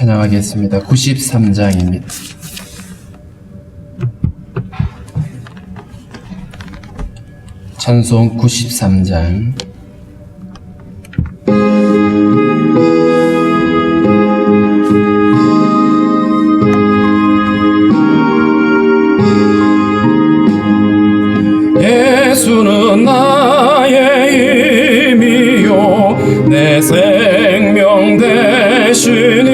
찬양하겠습니다. 93장입니다. 찬송 93장. 예수는 나의 힘이요 내 생명 되시니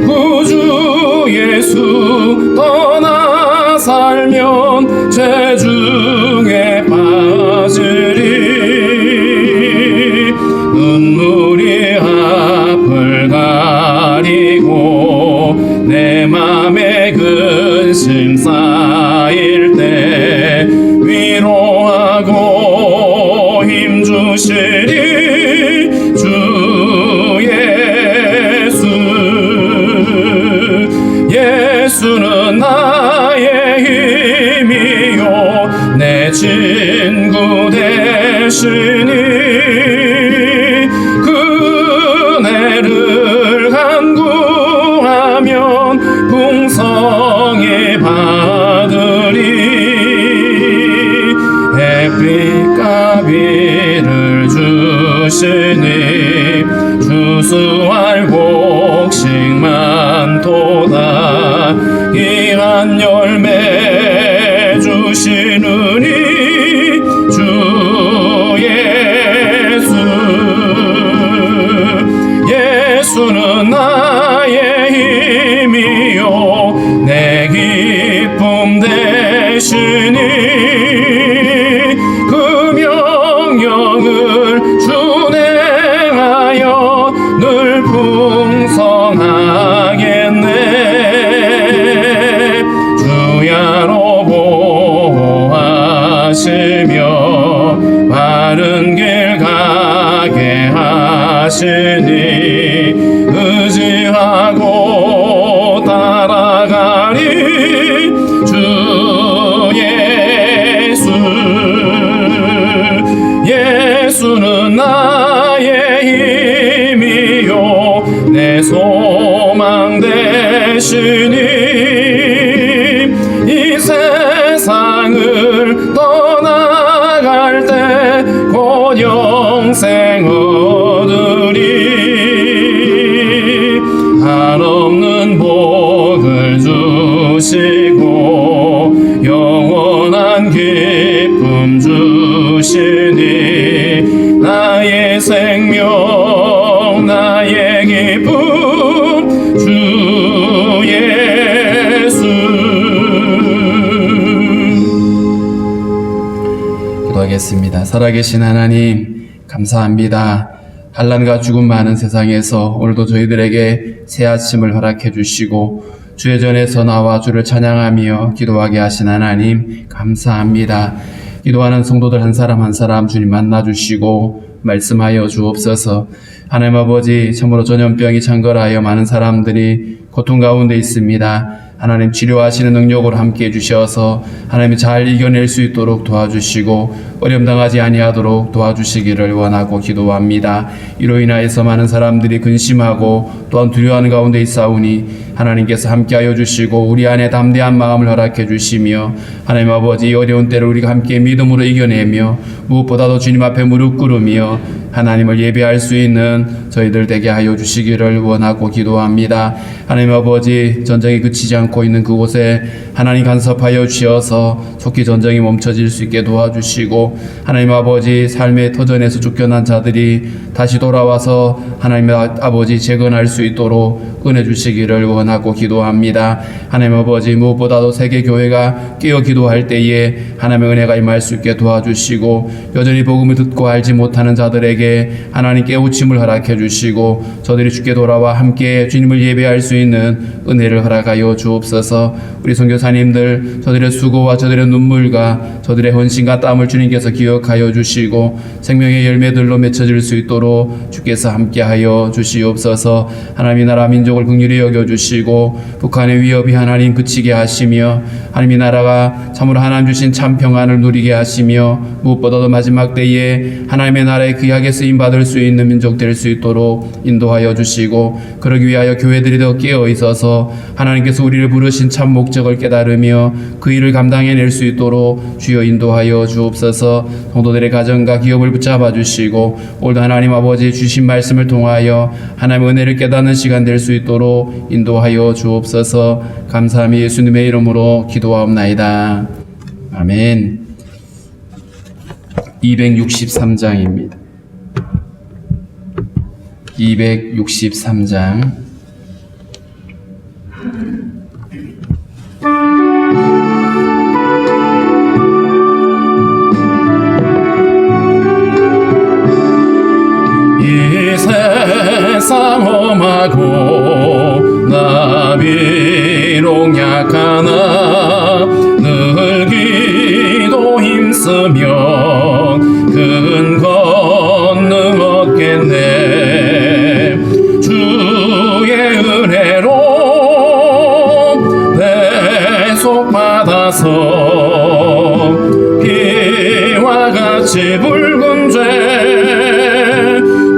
구주 예수 떠나 살면 죄중에 빠지리. 눈물이 앞을 가리고 내 맘에 근심 쌓일 때 위로하고 힘주시리 주 예수. 예수는 나의 힘이요 내 친구 되시니 그네를 간구하면 풍성히 받으리. 햇빛가비를 주시니 주수할 곡식만 도다. 귀한 열매 주시느니 주 예수. 예수는 나의 힘이요 내 기쁨 되시니 그 명령을 준행하여 늘 풍성하겠네. 주야로 보호하시며 바른 길 가게 하시니 의지하고 따라가리 주 예수. 예수는 나의 힘이요 내 소망 되시니 이 세상을 떠나갈 때 곧 영생 얻으리. 한없는 복을 주시고 영원한 기쁨 주시니 나의 생명 나의 기쁨 주 예수. 기도하겠습니다. 살아계신 하나님 감사합니다. 환난과 죽음 많은 세상에서 오늘도 저희들에게 새 아침을 허락해 주시고 주의 전에서 나와 주를 찬양하며 기도하게 하신 하나님 감사합니다. 기도하는 성도들 한 사람 한 사람 주님 만나주시고 말씀하여 주옵소서. 하나님 아버지, 참으로 전염병이 창궐하여 많은 사람들이 고통 가운데 있습니다. 하나님 치료하시는 능력으로 함께 해주셔서 하나님이 잘 이겨낼 수 있도록 도와주시고 어려움 당하지 아니하도록 도와주시기를 원하고 기도합니다. 이로 인하여서 많은 사람들이 근심하고 또한 두려워하는 가운데 있사오니 하나님께서 함께하여 주시고 우리 안에 담대한 마음을 허락해 주시며 하나님 아버지, 이 어려운 때를 우리가 함께 믿음으로 이겨내며 무엇보다도 주님 앞에 무릎 꿇으며 하나님을 예배할 수 있는 저희들 되게 하여 주시기를 원하고 기도합니다. 하나님 아버지, 전쟁이 그치지 않고 있는 그곳에 하나님 간섭하여 주셔서 속히 전쟁이 멈춰질 수 있게 도와주시고 하나님 아버지, 삶의 터전에서 쫓겨난 자들이 다시 돌아와서 하나님 아버지 재건할 수 있도록 은혜 주시기를 원하고 기도합니다. 하나님 아버지, 무엇보다도 세계교회가 깨어 기도할 때에 하나님의 은혜가 임할 수 있게 도와주시고 여전히 복음을 듣고 알지 못하는 자들에게 하나님 깨우침을 허락해 주시고 저들이 주께 돌아와 함께 주님을 예배할 수 있는 은혜를 허락하여 주옵소서. 우리 선교사님들 저들의 수고와 저들의 눈물과 저들의 헌신과 땀을 주님께서 기억하여 주시고 생명의 열매들로 맺혀질 수 있도록 주께서 함께하여 주시옵소서. 하나님의 나라 민족을 긍휼히 여겨주시고 북한의 위협이 하나님 그치게 하시며 하나님의 나라가 참으로 하나님 주신 참 평안을 누리게 하시며 무엇보다도 마지막 때에 하나님의 나라에 귀하게 하나님께 쓰임받을 수 있는 민족 될 수 있도록 인도하여 주시고, 그러기 위하여 교회들이 더 깨어 있어서 하나님께서 우리를 부르신 참 목적을 깨달으며 그 일을 감당해낼 수 있도록 주여 인도하여 주옵소서. 성도들의 가정과 기업을 붙잡아 주시고, 오늘도 하나님 아버지 주신 말씀을 통하여 하나님의 은혜를 깨닫는 시간 될 수 있도록 인도하여 주옵소서. 감사함이 예수님의 이름으로 기도하옵나이다. 아멘. 263장입니다. 263장. 이 세상 험하고 나 비록 약하나 늘 기도 힘쓰며 큰 권능 얻겠네. 주의 은혜로 대속받아서 피와 같이 붉은 죄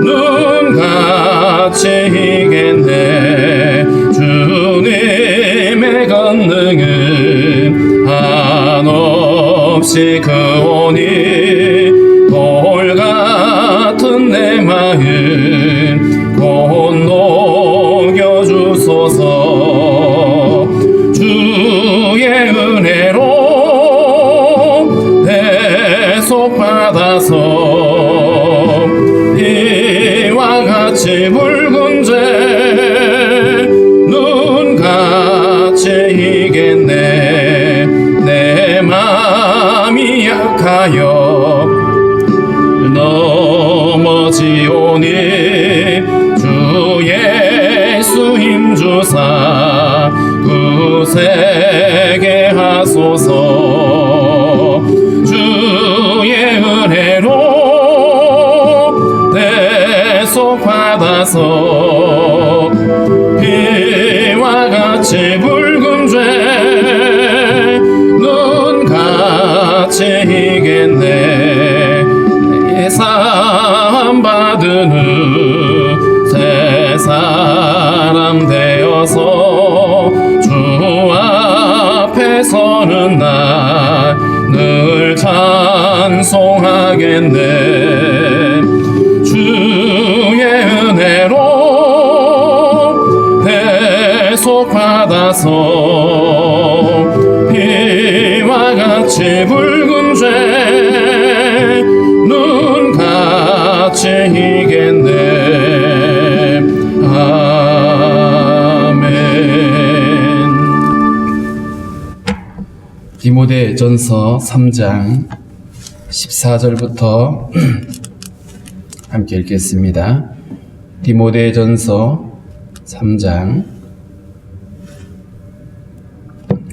눈같이 이겠네. 주님의 권능은 한없이 크오니 돌 같은 내 마음 곧 녹여주소서. 주의 은혜로 대속받아서 이와 같이 붉은 죄 눈같이 이겠네. 내 맘이 약하여 넘어지오니 주 예수 힘주사 구세게 하소서. 주의 은혜로 대속받아서 피와 같이 붉은 죄 눈같이 이겠네. 예산 받은 후 새 사람 되어서 주 앞에 서는 날 늘 찬송하겠네. 주의 은혜로 대속받아서 피와 같이 붉은 죄 눈같이 이겠네. 아멘. 디모데전서 3장 14절부터 함께 읽겠습니다. 디모데전서 3장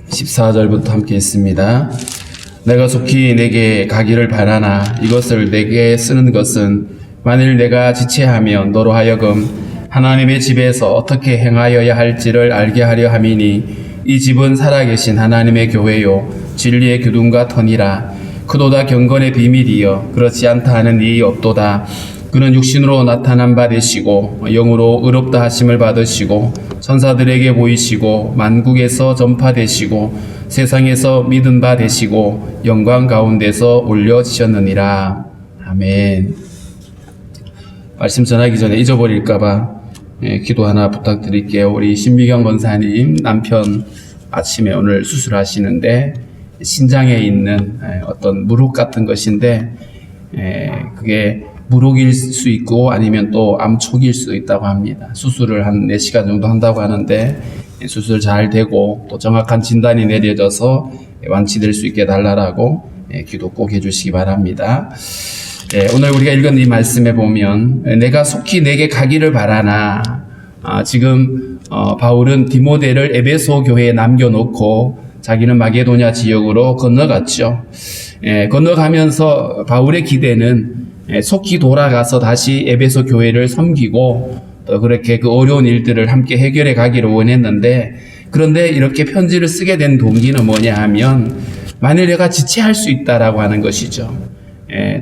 14절부터 함께 읽습니다. 내가 속히 내게 가기를 바라나 이것을 내게 쓰는 것은 만일 내가 지체하면 너로 하여금 하나님의 집에서 어떻게 행하여야 할지를 알게 하려 함이니, 이 집은 살아계신 하나님의 교회요 진리의 교둔과 터니라. 그도다 경건의 비밀이여 그렇지 않다 하는 이의 없도다. 그는 육신으로 나타난 바 되시고 영으로 의롭다 하심을 받으시고 천사들에게 보이시고 만국에서 전파되시고 세상에서 믿은 바 되시고 영광 가운데서 올려지셨느니라. 아멘. 말씀 전하기 전에 잊어버릴까봐 기도 하나 부탁드릴게요. 우리 신미경 권사님 남편 아침에 오늘 수술하시는데 신장에 있는 어떤 물혹 같은 것인데 그게 물혹일 수 있고 아니면 또 암초기일 수도 있다고 합니다. 수술을 한 4시간 정도 한다고 하는데 수술 잘 되고 또 정확한 진단이 내려져서 완치될 수 있게 달라라고 기도 꼭 해주시기 바랍니다. 오늘 우리가 읽은 이 말씀에 보면 내가 속히 내게 가기를 바라나, 지금 바울은 디모데를 에베소 교회에 남겨놓고 자기는 마게도냐 지역으로 건너갔죠. 건너가면서 바울의 기대는 속히 돌아가서 다시 에베소 교회를 섬기고 또 그렇게 그 어려운 일들을 함께 해결해 가기를 원했는데, 그런데 이렇게 편지를 쓰게 된 동기는 뭐냐 하면 만일 내가 지체할 수 있다라고 하는 것이죠.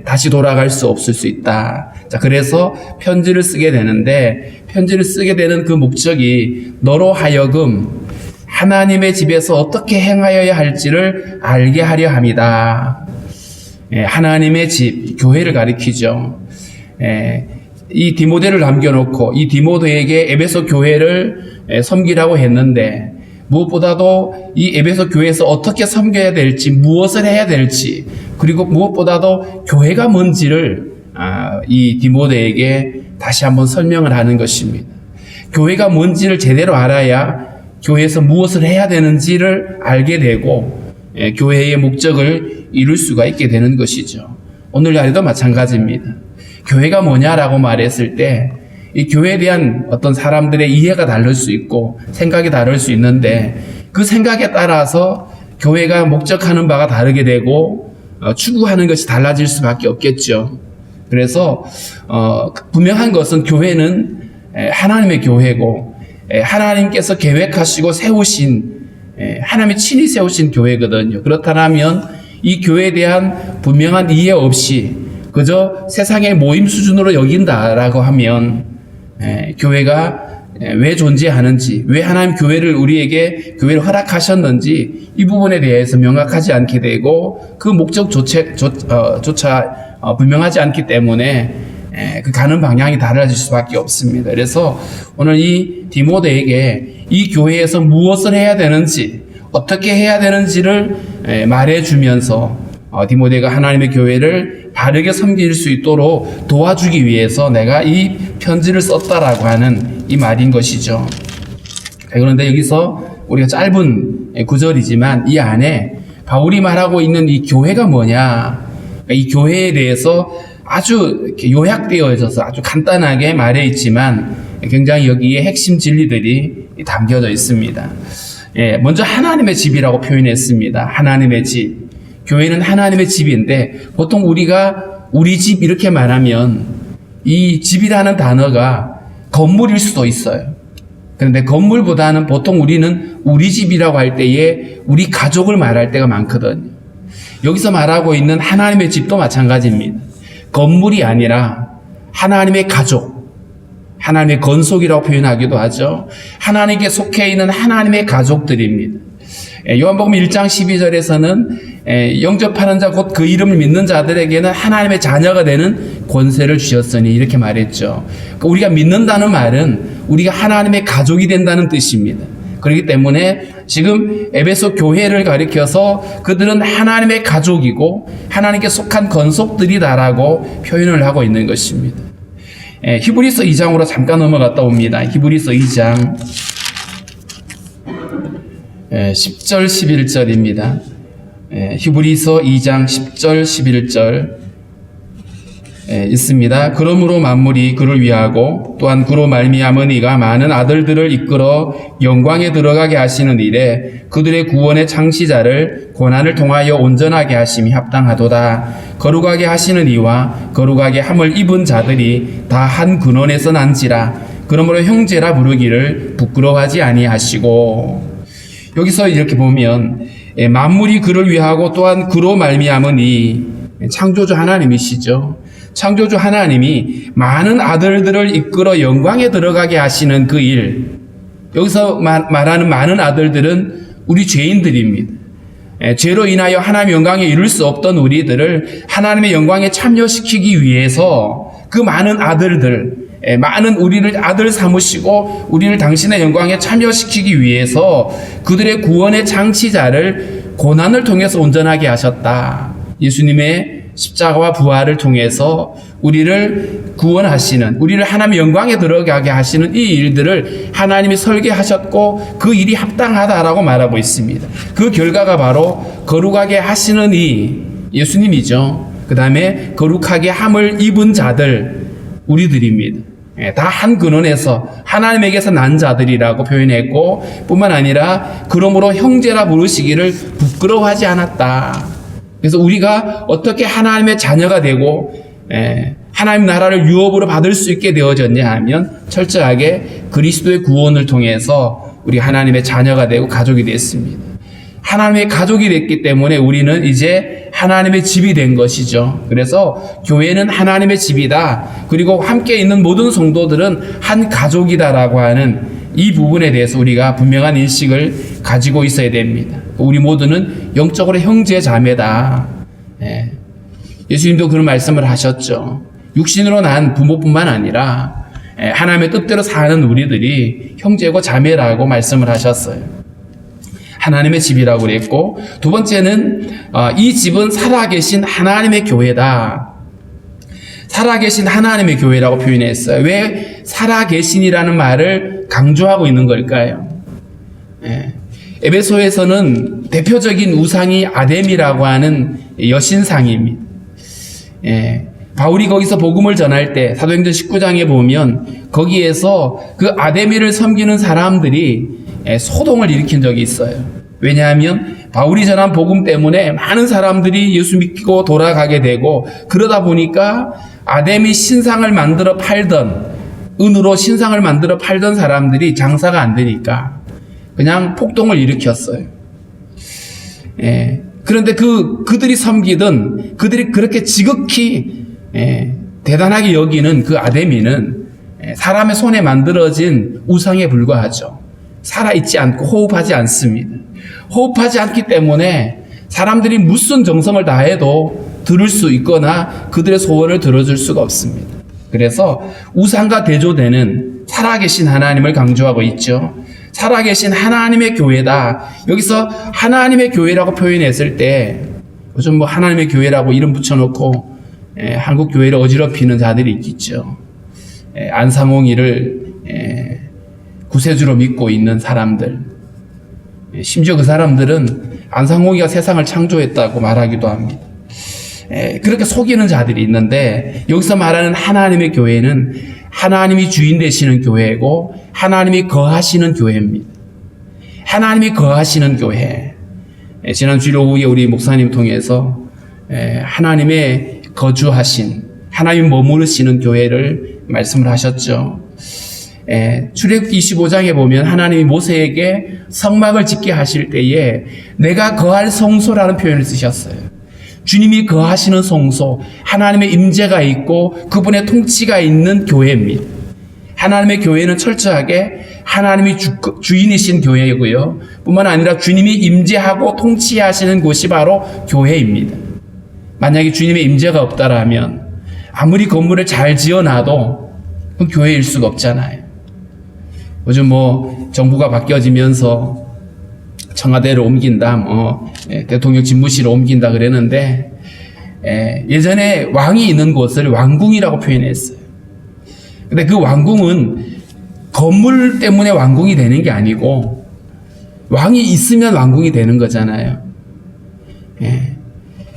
다시 돌아갈 수 없을 수 있다. 자, 그래서 편지를 쓰게 되는데, 편지를 쓰게 되는 그 목적이 너로 하여금 하나님의 집에서 어떻게 행하여야 할지를 알게 하려 함이다. 하나님의 집, 교회를 가리키죠. 이 디모데를 남겨놓고 이 디모데에게 에베소 교회를 섬기라고 했는데, 무엇보다도 이 에베소 교회에서 어떻게 섬겨야 될지, 무엇을 해야 될지, 그리고 무엇보다도 교회가 뭔지를 이 디모데에게 다시 한번 설명을 하는 것입니다. 교회가 뭔지를 제대로 알아야 교회에서 무엇을 해야 되는지를 알게 되고 교회의 목적을 이룰 수가 있게 되는 것이죠. 오늘날에도 마찬가지입니다. 교회가 뭐냐라고 말했을 때 이 교회에 대한 어떤 사람들의 이해가 다를 수 있고 생각이 다를 수 있는데, 그 생각에 따라서 교회가 목적하는 바가 다르게 되고 추구하는 것이 달라질 수밖에 없겠죠. 그래서 분명한 것은 교회는 하나님의 교회고 하나님께서 계획하시고 세우신, 하나님이 친히 세우신 교회거든요. 그렇다면 이 교회에 대한 분명한 이해 없이 그저 세상의 모임 수준으로 여긴다라고 하면 교회가 왜 존재하는지, 왜 하나님 교회를 우리에게 교회를 허락하셨는지 이 부분에 대해서 명확하지 않게 되고 그 목적조차 분명하지 않기 때문에 그 가는 방향이 달라질 수밖에 없습니다. 그래서 오늘 이 디모데에게 이 교회에서 무엇을 해야 되는지, 어떻게 해야 되는지를 말해주면서 디모데가 하나님의 교회를 바르게 섬길 수 있도록 도와주기 위해서 내가 이 편지를 썼다라고 하는 이 말인 것이죠. 그런데 여기서 우리가 짧은 구절이지만 이 안에 바울이 말하고 있는 이 교회가 뭐냐, 이 교회에 대해서 아주 요약되어져서 아주 간단하게 말해 있지만 굉장히 여기에 핵심 진리들이 담겨져 있습니다. 먼저 하나님의 집이라고 표현했습니다. 하나님의 집. 교회는 하나님의 집인데 보통 우리가 우리 집 이렇게 말하면 이 집이라는 단어가 건물일 수도 있어요. 그런데 건물보다는 보통 우리는 우리 집이라고 할 때에 우리 가족을 말할 때가 많거든요. 여기서 말하고 있는 하나님의 집도 마찬가지입니다. 건물이 아니라 하나님의 가족, 하나님의 건속이라고 표현하기도 하죠. 하나님께 속해 있는 하나님의 가족들입니다. 요한복음 1장 12절에서는 영접하는 자 곧 그 이름을 믿는 자들에게는 하나님의 자녀가 되는 권세를 주셨으니 이렇게 말했죠. 그러니까 우리가 믿는다는 말은 우리가 하나님의 가족이 된다는 뜻입니다. 그렇기 때문에 지금 에베소 교회를 가리켜서 그들은 하나님의 가족이고 하나님께 속한 건속들이다라고 표현을 하고 있는 것입니다. 히브리서 2장으로 잠깐 넘어갔다 옵니다. 히브리서 2장 10절 11절입니다. 히브리서 2장 10절 11절 있습니다. 그러므로 만물이 그를 위하고 또한 그로 말미암은 이가 많은 아들들을 이끌어 영광에 들어가게 하시는 일에 그들의 구원의 창시자를 고난을 통하여 온전하게 하심이 합당하도다. 거룩하게 하시는 이와 거룩하게 함을 입은 자들이 다 한 근원에서 난지라. 그러므로 형제라 부르기를 부끄러워하지 아니하시고. 여기서 이렇게 보면 만물이 그를 위하고 또한 그로 말미암은 이 창조주 하나님이시죠. 창조주 하나님이 많은 아들들을 이끌어 영광에 들어가게 하시는 그 일, 여기서 말하는 많은 아들들은 우리 죄인들입니다. 죄로 인하여 하나님의 영광에 이룰 수 없던 우리들을 하나님의 영광에 참여시키기 위해서 그 많은 아들들, 많은 우리를 아들 삼으시고 우리를 당신의 영광에 참여시키기 위해서 그들의 구원의 창시자를 고난을 통해서 온전하게 하셨다. 예수님의 십자가와 부활을 통해서 우리를 구원하시는, 우리를 하나님의 영광에 들어가게 하시는 이 일들을 하나님이 설계하셨고 그 일이 합당하다라고 말하고 있습니다. 그 결과가 바로 거룩하게 하시는 이 예수님이죠. 그 다음에 거룩하게 함을 입은 자들, 우리들입니다. 다 한 근원에서 하나님에게서 난 자들이라고 표현했고 뿐만 아니라 그러므로 형제라 부르시기를 부끄러워하지 않았다. 그래서 우리가 어떻게 하나님의 자녀가 되고 하나님 나라를 유업으로 받을 수 있게 되어졌냐 하면 철저하게 그리스도의 구원을 통해서 우리 하나님의 자녀가 되고 가족이 됐습니다. 하나님의 가족이 됐기 때문에 우리는 이제 하나님의 집이 된 것이죠. 그래서 교회는 하나님의 집이다. 그리고 함께 있는 모든 성도들은 한 가족이다라고 하는 이 부분에 대해서 우리가 분명한 인식을 가지고 있어야 됩니다. 우리 모두는 영적으로 형제 자매다. 예수님도 그런 말씀을 하셨죠. 육신으로 난 부모뿐만 아니라 하나님의 뜻대로 사는 우리들이 형제고 자매라고 말씀을 하셨어요. 하나님의 집이라고 그랬고, 두 번째는 이 집은 살아계신 하나님의 교회다. 살아계신 하나님의 교회라고 표현했어요. 왜 살아계신이라는 말을 강조하고 있는 걸까요? 에베소에서는 대표적인 우상이 아뎀이라고 하는 여신상입니다. 바울이 거기서 복음을 전할 때 사도행전 19장에 보면 거기에서 그 아데미를 섬기는 사람들이 소동을 일으킨 적이 있어요. 왜냐하면 바울이 전한 복음 때문에 많은 사람들이 예수 믿고 돌아가게 되고, 그러다 보니까 아데미 신상을 만들어 팔던, 은으로 신상을 만들어 팔던 사람들이 장사가 안 되니까 그냥 폭동을 일으켰어요. 그런데 그들이 섬기던, 그들이 그렇게 지극히 대단하게 여기는 그 아데미는 사람의 손에 만들어진 우상에 불과하죠. 살아있지 않고 호흡하지 않습니다. 호흡하지 않기 때문에 사람들이 무슨 정성을 다해도 들을 수 있거나 그들의 소원을 들어줄 수가 없습니다. 그래서 우상과 대조되는 살아계신 하나님을 강조하고 있죠. 살아계신 하나님의 교회다. 여기서 하나님의 교회라고 표현했을 때 요즘 뭐 하나님의 교회라고 이름 붙여놓고 한국 교회를 어지럽히는 자들이 있겠죠. 안상홍이를 구세주로 믿고 있는 사람들, 심지어 그 사람들은 안상홍이가 세상을 창조했다고 말하기도 합니다. 그렇게 속이는 자들이 있는데, 여기서 말하는 하나님의 교회는 하나님이 주인 되시는 교회고 하나님이 거하시는 교회입니다. 하나님이 거하시는 교회. 지난 주일 오후에 우리 목사님 통해서 하나님의 거주하신, 하나님 머무르시는 교회를 말씀을 하셨죠. 출애굽기 25장에 보면 하나님이 모세에게 성막을 짓게 하실 때에 내가 거할 성소라는 표현을 쓰셨어요. 주님이 거하시는 성소, 하나님의 임재가 있고 그분의 통치가 있는 교회입니다. 하나님의 교회는 철저하게 하나님이 주인이신 교회이고요. 뿐만 아니라 주님이 임재하고 통치하시는 곳이 바로 교회입니다. 만약에 주님의 임재가 없다라면 아무리 건물을 잘 지어놔도 그건 교회일 수가 없잖아요. 요즘 뭐 정부가 바뀌어지면서 청와대를 옮긴다, 대통령 집무실을 옮긴다 그랬는데, 예전에 왕이 있는 곳을 왕궁이라고 표현했어요. 근데 그 왕궁은 건물 때문에 왕궁이 되는 게 아니고 왕이 있으면 왕궁이 되는 거잖아요.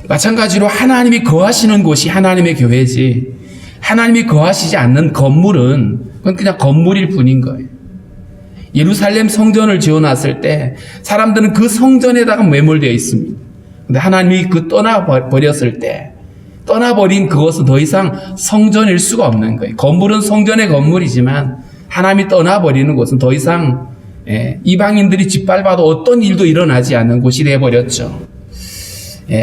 마찬가지로 하나님이 거하시는 곳이 하나님의 교회지, 하나님이 거하시지 않는 건물은 그건 그냥 건물일 뿐인 거예요. 예루살렘 성전을 지어놨을 때 사람들은 그 성전에다가 매몰되어 있습니다. 근데 하나님이 떠나버렸을 때, 떠나버린 그것은 더 이상 성전일 수가 없는 거예요. 건물은 성전의 건물이지만 하나님이 떠나버리는 곳은 더 이상 이방인들이 짓밟아도 어떤 일도 일어나지 않는 곳이 되어버렸죠.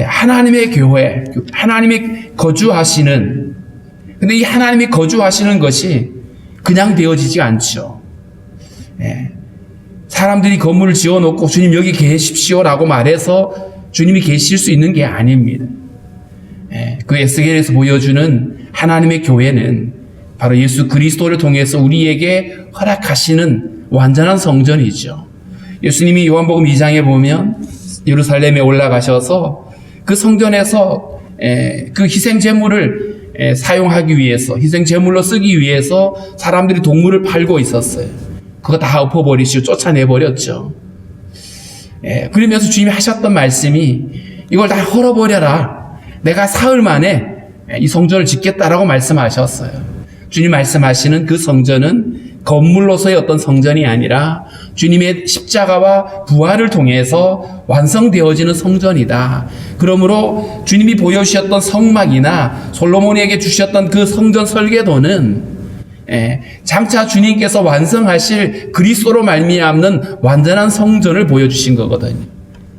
하나님의 교회, 하나님이 거주하시는, 근데 이 하나님이 거주하시는 것이 그냥 되어지지 않죠. 사람들이 건물을 지어놓고 주님 여기 계십시오라고 말해서 주님이 계실 수 있는 게 아닙니다. 그 에스겔에서 보여주는 하나님의 교회는 바로 예수 그리스도를 통해서 우리에게 허락하시는 완전한 성전이죠. 예수님이 요한복음 2장에 보면 예루살렘에 올라가셔서 그 성전에서 그 희생제물을 사용하기 위해서, 희생제물로 쓰기 위해서 사람들이 동물을 팔고 있었어요. 그거 다 엎어버리시고 쫓아내버렸죠. 그러면서 주님이 하셨던 말씀이 이걸 다 헐어버려라. 내가 사흘 만에 이 성전을 짓겠다라고 말씀하셨어요. 주님 말씀하시는 그 성전은 건물로서의 어떤 성전이 아니라 주님의 십자가와 부활을 통해서 완성되어지는 성전이다. 그러므로 주님이 보여주셨던 성막이나 솔로몬에게 주셨던 그 성전 설계도는 장차 주님께서 완성하실 그리스도로 말미암는 완전한 성전을 보여주신 거거든요.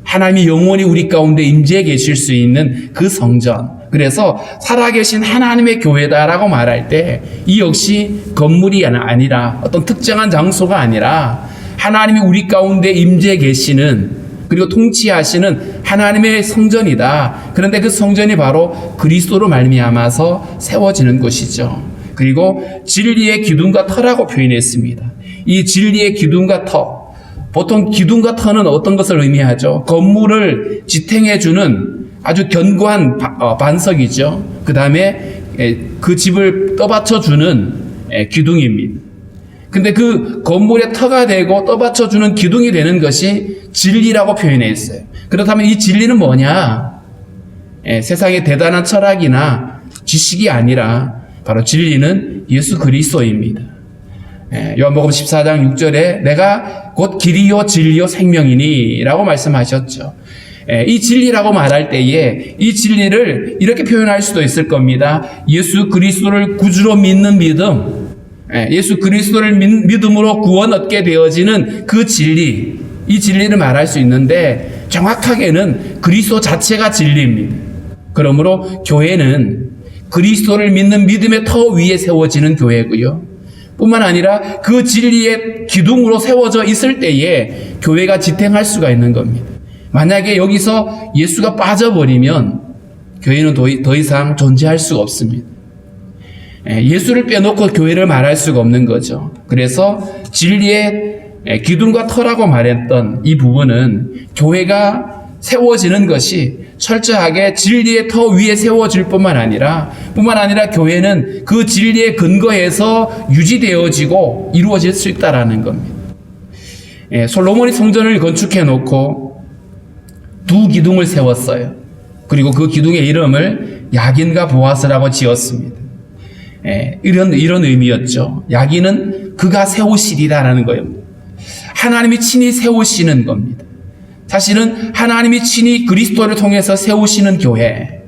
하나님이 영원히 우리 가운데 임재해 계실 수 있는 그 성전. 그래서 살아계신 하나님의 교회다라고 말할 때 이 역시 건물이 아니라 어떤 특정한 장소가 아니라 하나님이 우리 가운데 임재해 계시는 그리고 통치하시는 하나님의 성전이다. 그런데 그 성전이 바로 그리스도로 말미암아서 세워지는 것이죠. 그리고 진리의 기둥과 터라고 표현했습니다. 이 진리의 기둥과 터, 보통 기둥과 터는 어떤 것을 의미하죠? 건물을 지탱해주는 아주 견고한 반석이죠. 그 다음에 그 집을 떠받쳐주는 기둥입니다. 근데 그 건물의 터가 되고 떠받쳐주는 기둥이 되는 것이 진리라고 표현했어요. 그렇다면 이 진리는 뭐냐? 세상의 대단한 철학이나 지식이 아니라 바로 진리는 예수 그리스도입니다. 요한복음 14장 6절에 내가 곧 길이요 진리요 생명이니 라고 말씀하셨죠. 이 진리라고 말할 때에 이 진리를 이렇게 표현할 수도 있을 겁니다. 예수 그리스도를 구주로 믿는 믿음, 예수 그리스도를 믿음으로 구원 얻게 되어지는 그 진리, 이 진리를 말할 수 있는데 정확하게는 그리스도 자체가 진리입니다. 그러므로 교회는 그리스도를 믿는 믿음의 터 위에 세워지는 교회고요. 뿐만 아니라 그 진리의 기둥으로 세워져 있을 때에 교회가 지탱할 수가 있는 겁니다. 만약에 여기서 예수가 빠져버리면 교회는 더 이상 존재할 수가 없습니다. 예수를 빼놓고 교회를 말할 수가 없는 거죠. 그래서 진리의 기둥과 터라고 말했던 이 부분은 교회가 세워지는 것이 철저하게 진리의 터 위에 세워질 뿐만 아니라 교회는 그 진리의 근거에서 유지되어지고 이루어질 수 있다라는 겁니다. 솔로몬이 성전을 건축해 놓고 두 기둥을 세웠어요. 그리고 그 기둥의 이름을 야긴과 보아스라고 지었습니다. 이런 의미였죠. 야긴은 그가 세우시리라라는 거예요. 하나님이 친히 세우시는 겁니다. 사실은 하나님이 친히 그리스도를 통해서 세우시는 교회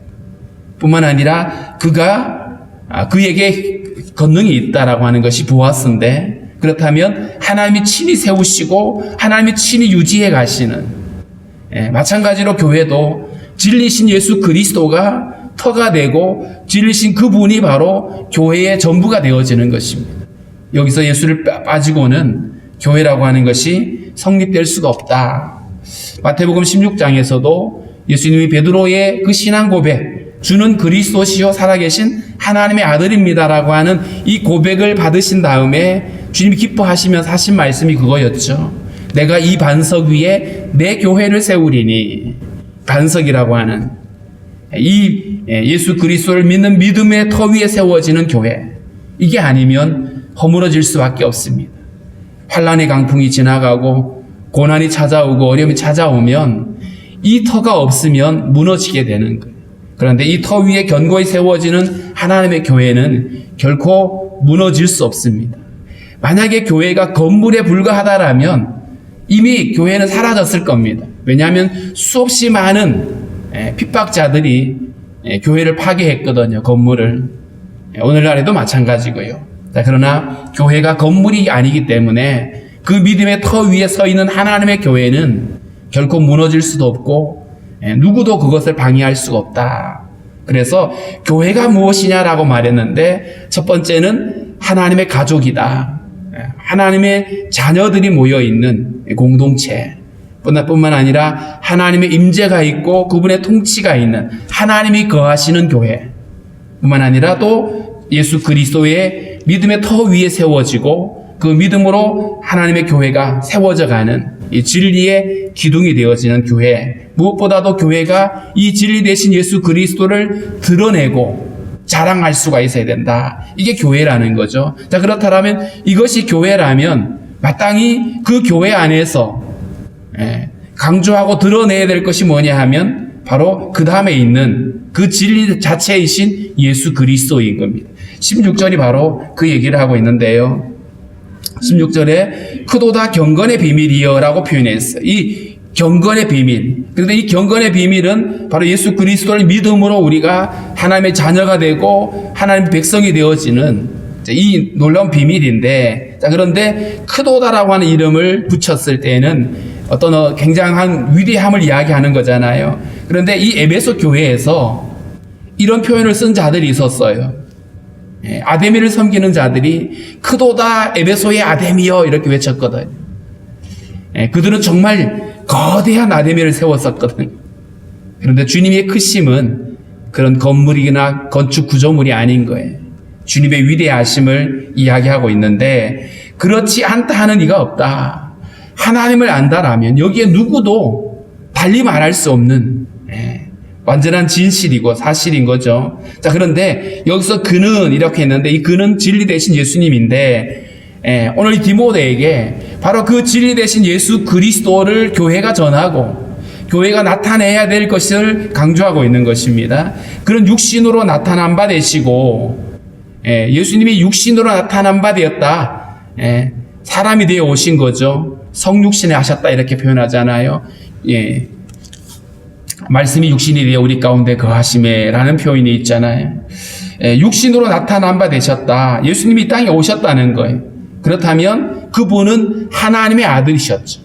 뿐만 아니라 그에게 권능이 있다라고 하는 것이 보아스인데, 그렇다면 하나님이 친히 세우시고 하나님이 친히 유지해 가시는, 마찬가지로 교회도 진리신 예수 그리스도가 터가 되고 진리신 그분이 바로 교회의 전부가 되어지는 것입니다. 여기서 예수를 빠지고는 교회라고 하는 것이 성립될 수가 없다. 마태복음 16장에서도 예수님이 베드로의 그 신앙 고백, 주는 그리스도시요 살아계신 하나님의 아들입니다라고 하는 이 고백을 받으신 다음에 주님이 기뻐하시면서 하신 말씀이 그거였죠. 내가 이 반석 위에 내 교회를 세우리니. 반석이라고 하는 이 예수 그리스도를 믿는 믿음의 터 위에 세워지는 교회, 이게 아니면 허물어질 수밖에 없습니다. 환난의 강풍이 지나가고 고난이 찾아오고 어려움이 찾아오면 이 터가 없으면 무너지게 되는 거예요. 그런데 이 터 위에 견고히 세워지는 하나님의 교회는 결코 무너질 수 없습니다. 만약에 교회가 건물에 불과하다라면 이미 교회는 사라졌을 겁니다. 왜냐하면 수없이 많은 핍박자들이 교회를 파괴했거든요. 건물을. 오늘날에도 마찬가지고요. 그러나 교회가 건물이 아니기 때문에 그 믿음의 터 위에 서 있는 하나님의 교회는 결코 무너질 수도 없고 누구도 그것을 방해할 수가 없다. 그래서 교회가 무엇이냐라고 말했는데 첫 번째는 하나님의 가족이다. 하나님의 자녀들이 모여있는 공동체 뿐만 아니라 하나님의 임재가 있고 그분의 통치가 있는 하나님이 거하시는 교회 뿐만 아니라 또 예수 그리스도의 믿음의 터 위에 세워지고 그 믿음으로 하나님의 교회가 세워져가는 이 진리의 기둥이 되어지는 교회, 무엇보다도 교회가 이 진리 대신 예수 그리스도를 드러내고 자랑할 수가 있어야 된다. 이게 교회라는 거죠. 자, 그렇다면 이것이 교회라면 마땅히 그 교회 안에서 강조하고 드러내야 될 것이 뭐냐 하면 바로 그 다음에 있는 그 진리 자체이신 예수 그리스도인 겁니다. 16절이 바로 그 얘기를 하고 있는데요. 16절에 크도다 경건의 비밀이여 라고 표현했어요. 이 경건의 비밀. 그런데 이 경건의 비밀은 바로 예수 그리스도를 믿음으로 우리가 하나님의 자녀가 되고 하나님의 백성이 되어지는 이 놀라운 비밀인데, 자, 그런데 크도다라고 하는 이름을 붙였을 때는 어떤 굉장한 위대함을 이야기하는 거잖아요. 그런데 이 에베소 교회에서 이런 표현을 쓴 자들이 있었어요. 아데미를 섬기는 자들이 크도다 에베소의 아데미여 이렇게 외쳤거든요. 그들은 정말 거대한 아데미를 세웠었거든요. 그런데 주님의 크심은 그런 건물이나 건축 구조물이 아닌 거예요. 주님의 위대하심을 이야기하고 있는데 그렇지 않다 하는 이가 없다. 하나님을 안다라면 여기에 누구도 달리 말할 수 없는 완전한 진실이고 사실인 거죠. 자, 그런데 여기서 그는 이렇게 했는데 이 그는 진리 되신 예수님인데 오늘 이 디모데에게 바로 그 진리 되신 예수 그리스도를 교회가 전하고 교회가 나타내야 될 것을 강조하고 있는 것입니다. 그런 육신으로 나타난 바 되시고 예수님이 육신으로 나타난 바 되었다. 사람이 되어 오신 거죠. 성육신에 하셨다 이렇게 표현하잖아요. 말씀이 육신이 되어 우리 가운데 거하심에 라는 표현이 있잖아요. 육신으로 나타난 바 되셨다. 예수님이 이 땅에 오셨다는 거예요. 그렇다면 그분은 하나님의 아들이셨죠.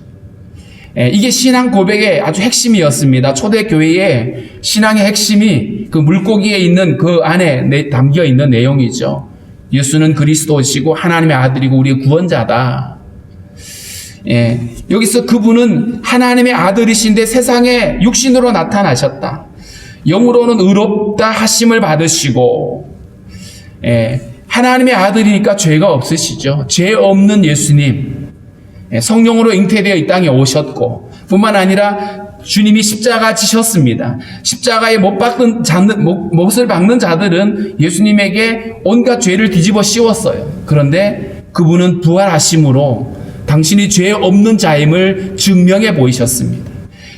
이게 신앙 고백의 아주 핵심이었습니다. 초대교회의 신앙의 핵심이 그 물고기에 있는 그 안에 담겨 있는 내용이죠. 예수는 그리스도시고 하나님의 아들이고 우리의 구원자다. 여기서 그분은 하나님의 아들이신데 세상에 육신으로 나타나셨다. 영으로는 의롭다 하심을 받으시고 하나님의 아들이니까 죄가 없으시죠. 죄 없는 예수님 성령으로 잉태되어 이 땅에 오셨고 뿐만 아니라 주님이 십자가 지셨습니다. 십자가에 못을 박는 자들은 예수님에게 온갖 죄를 뒤집어 씌웠어요. 그런데 그분은 부활하심으로 당신이 죄 없는 자임을 증명해 보이셨습니다.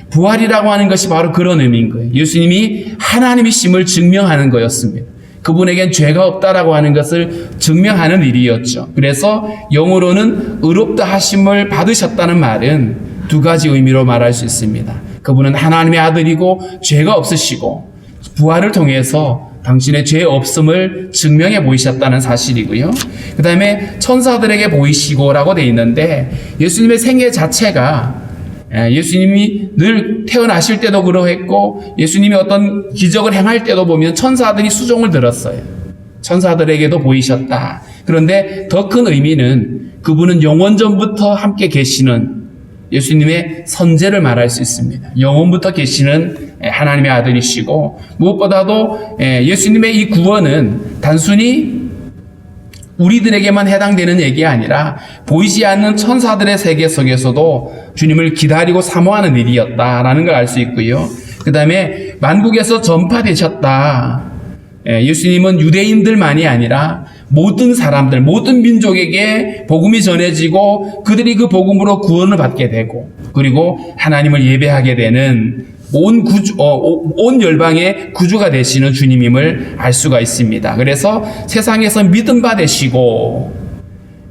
부활이라고 하는 것이 바로 그런 의미인 거예요. 예수님이 하나님이심을 증명하는 거였습니다. 그분에겐 죄가 없다라고 하는 것을 증명하는 일이었죠. 그래서 영어로는 의롭다 하심을 받으셨다는 말은 두 가지 의미로 말할 수 있습니다. 그분은 하나님의 아들이고 죄가 없으시고 부활을 통해서 당신의 죄 없음을 증명해 보이셨다는 사실이고요. 그 다음에 천사들에게 보이시고라고 돼 있는데 예수님의 생애 자체가 예수님이 늘 태어나실 때도 그러했고 예수님이 어떤 기적을 행할 때도 보면 천사들이 수종을 들었어요. 천사들에게도 보이셨다. 그런데 더 큰 의미는 그분은 영원전부터 함께 계시는 예수님의 선제를 말할 수 있습니다. 영원부터 계시는 하나님의 아들이시고 무엇보다도 예수님의 이 구원은 단순히 우리들에게만 해당되는 얘기가 아니라 보이지 않는 천사들의 세계 속에서도 주님을 기다리고 사모하는 일이었다라는 걸 알 수 있고요. 그 다음에 만국에서 전파되셨다. 예수님은 유대인들만이 아니라 모든 사람들, 모든 민족에게 복음이 전해지고 그들이 그 복음으로 구원을 받게 되고 그리고 하나님을 예배하게 되는 온 열방의 구주가 되시는 주님임을 알 수가 있습니다. 그래서 세상에서 믿음 받으시고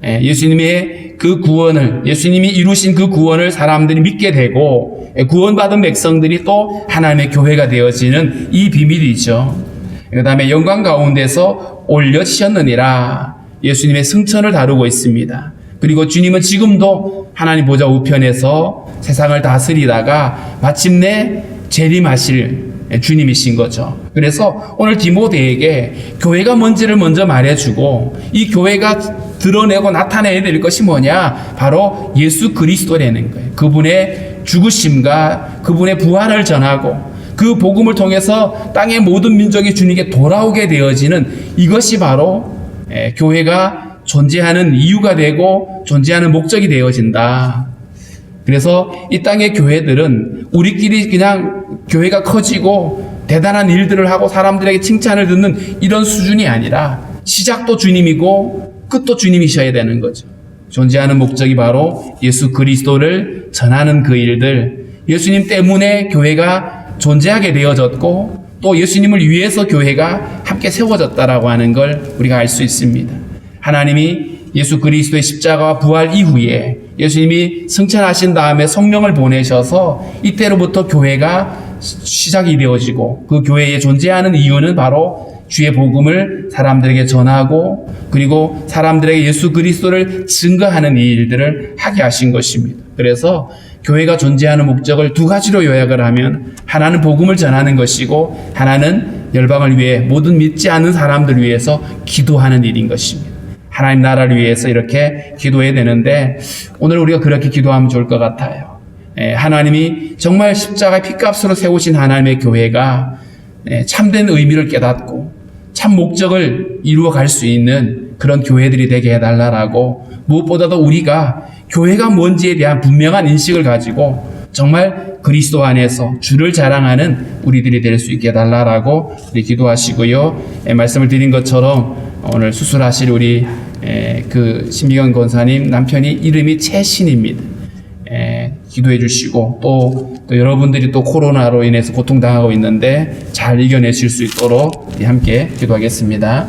예수님의 그 구원을 예수님이 이루신 그 구원을 사람들이 믿게 되고 구원받은 백성들이 또 하나님의 교회가 되어지는 이 비밀이죠. 그 다음에 영광 가운데서 올려지셨느니라 예수님의 승천을 다루고 있습니다. 그리고 주님은 지금도 하나님 보좌 우편에서 세상을 다스리다가 마침내 재림하실 주님이신 거죠. 그래서 오늘 디모데에게 교회가 뭔지를 먼저 말해주고 이 교회가 드러내고 나타내야 될 것이 뭐냐? 바로 예수 그리스도라는 거예요. 그분의 죽으심과 그분의 부활을 전하고 그 복음을 통해서 땅의 모든 민족이 주님께 돌아오게 되어지는 이것이 바로 교회가 존재하는 이유가 되고 존재하는 목적이 되어진다. 그래서 이 땅의 교회들은 우리끼리 그냥 교회가 커지고 대단한 일들을 하고 사람들에게 칭찬을 듣는 이런 수준이 아니라 시작도 주님이고 끝도 주님이셔야 되는 거죠. 존재하는 목적이 바로 예수 그리스도를 전하는 그 일들, 예수님 때문에 교회가 존재하게 되어졌고 또 예수님을 위해서 교회가 함께 세워졌다라고 하는 걸 우리가 알 수 있습니다. 하나님이 예수 그리스도의 십자가와 부활 이후에 예수님이 승천하신 다음에 성령을 보내셔서 이때로부터 교회가 시작이 되어지고 그 교회에 존재하는 이유는 바로 주의 복음을 사람들에게 전하고 그리고 사람들에게 예수 그리스도를 증거하는 이 일들을 하게 하신 것입니다. 그래서 교회가 존재하는 목적을 두 가지로 요약을 하면 하나는 복음을 전하는 것이고 하나는 열방을 위해 모든 믿지 않는 사람들 위해서 기도하는 일인 것입니다. 하나님 나라를 위해서 이렇게 기도해야 되는데 오늘 우리가 그렇게 기도하면 좋을 것 같아요. 하나님이 정말 십자가의 피값으로 세우신 하나님의 교회가 참된 의미를 깨닫고 참 목적을 이루어 갈 수 있는 그런 교회들이 되게 해달라라고, 무엇보다도 우리가 교회가 뭔지에 대한 분명한 인식을 가지고 정말 그리스도 안에서 주를 자랑하는 우리들이 될 수 있게 해달라라고 우리 기도하시고요. 말씀을 드린 것처럼 오늘 수술하실 우리 그 신미경 권사님 남편이 이름이 최신입니다. 기도해 주시고 또 여러분들이 또 코로나로 인해서 고통당하고 있는데 잘 이겨내실 수 있도록 우리 함께 기도하겠습니다.